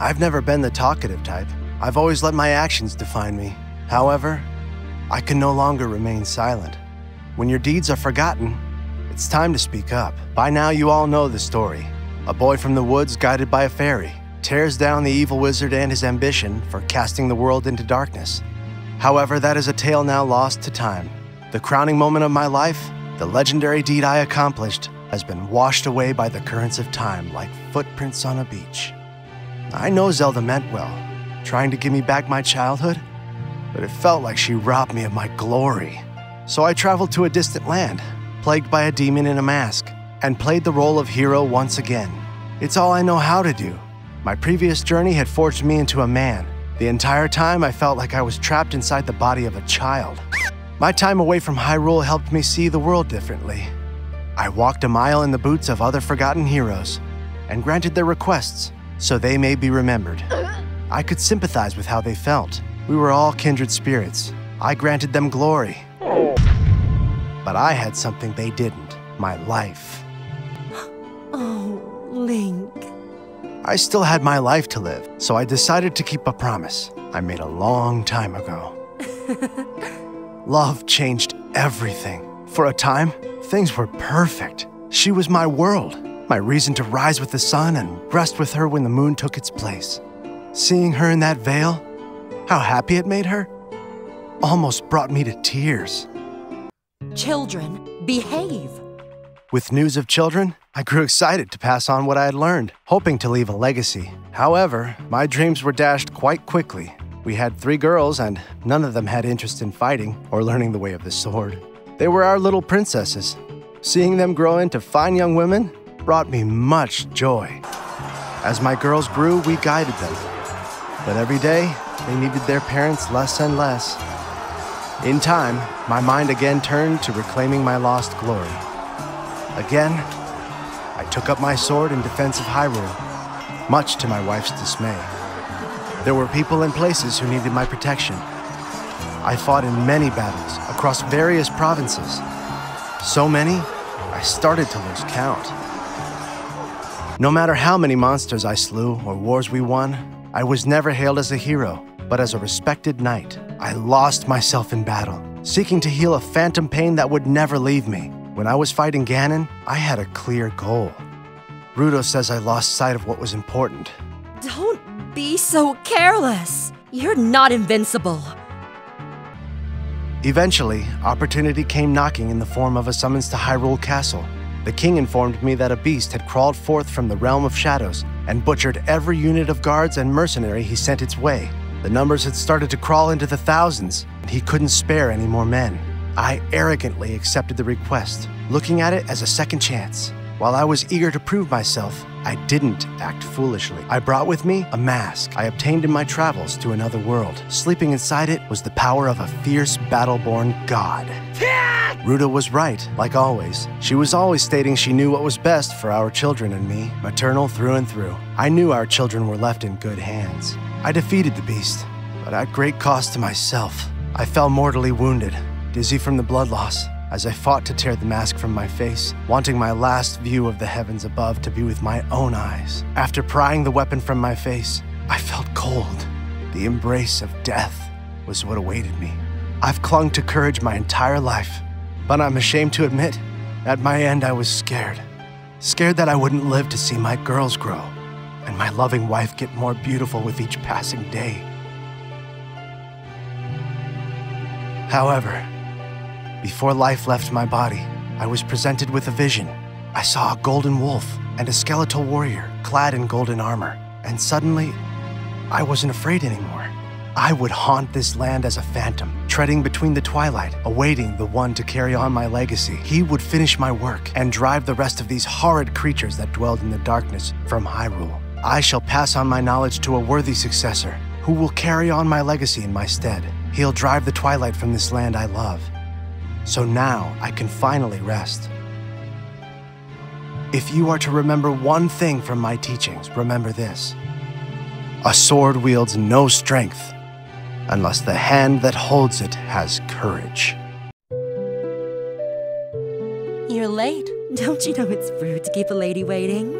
I've never been the talkative type. I've always let my actions define me. However, I can no longer remain silent. When your deeds are forgotten, it's time to speak up. By now, you all know the story. A boy from the woods, guided by a fairy, tears down the evil wizard and his ambition for casting the world into darkness. However, that is a tale now lost to time. The crowning moment of my life, the legendary deed I accomplished, has been washed away by the currents of time like footprints on a beach. I know Zelda meant well, trying to give me back my childhood, but it felt like she robbed me of my glory. So I traveled to a distant land, plagued by a demon in a mask, and played the role of hero once again. It's all I know how to do. My previous journey had forged me into a man. The entire time I felt like I was trapped inside the body of a child. My time away from Hyrule helped me see the world differently. I walked a mile in the boots of other forgotten heroes and granted their requests so they may be remembered. I could sympathize with how they felt. We were all kindred spirits. I granted them glory. But I had something they didn't, my life. Oh, Link. I still had my life to live, so I decided to keep a promise I made a long time ago. Love changed everything. For a time, things were perfect. She was my world, my reason to rise with the sun and rest with her when the moon took its place. Seeing her in that veil, how happy it made her, almost brought me to tears. Children, behave. With news of children, I grew excited to pass on what I had learned, hoping to leave a legacy. However, my dreams were dashed quite quickly. We had 3 girls, and none of them had interest in fighting or learning the way of the sword. They were our little princesses. Seeing them grow into fine young women brought me much joy. As my girls grew, we guided them. But every day, they needed their parents less and less. In time, my mind again turned to reclaiming my lost glory. Again, I took up my sword in defense of Hyrule, much to my wife's dismay. There were people and places who needed my protection. I fought in many battles across various provinces. So many, I started to lose count. No matter how many monsters I slew or wars we won, I was never hailed as a hero, but as a respected knight. I lost myself in battle, seeking to heal a phantom pain that would never leave me. When I was fighting Ganon, I had a clear goal. Rudo says I lost sight of what was important. Don't be so careless. You're not invincible. Eventually, opportunity came knocking in the form of a summons to Hyrule Castle. The king informed me that a beast had crawled forth from the realm of shadows and butchered every unit of guards and mercenary he sent its way. The numbers had started to crawl into the thousands, and he couldn't spare any more men. I arrogantly accepted the request, looking at it as a second chance. While I was eager to prove myself, I didn't act foolishly. I brought with me a mask I obtained in my travels to another world. Sleeping inside it was the power of a fierce, battle-born god. Ruda was right, like always. She was always stating she knew what was best for our children and me, maternal through and through. I knew our children were left in good hands. I defeated the beast, but at great cost to myself. I fell mortally wounded, dizzy from the blood loss, as I fought to tear the mask from my face, wanting my last view of the heavens above to be with my own eyes. After prying the weapon from my face, I felt cold. The embrace of death was what awaited me. I've clung to courage my entire life, but I'm ashamed to admit, at my end I was scared. Scared that I wouldn't live to see my girls grow, and my loving wife get more beautiful with each passing day. However, before life left my body, I was presented with a vision. I saw a golden wolf and a skeletal warrior clad in golden armor, and suddenly, I wasn't afraid anymore. I would haunt this land as a phantom, treading between the twilight, awaiting the one to carry on my legacy. He would finish my work and drive the rest of these horrid creatures that dwelled in the darkness from Hyrule. I shall pass on my knowledge to a worthy successor, who will carry on my legacy in my stead. He'll drive the twilight from this land I love. So now I can finally rest. If you are to remember one thing from my teachings, remember this. A sword wields no strength unless the hand that holds it has courage. You're late. Don't you know it's rude to keep a lady waiting?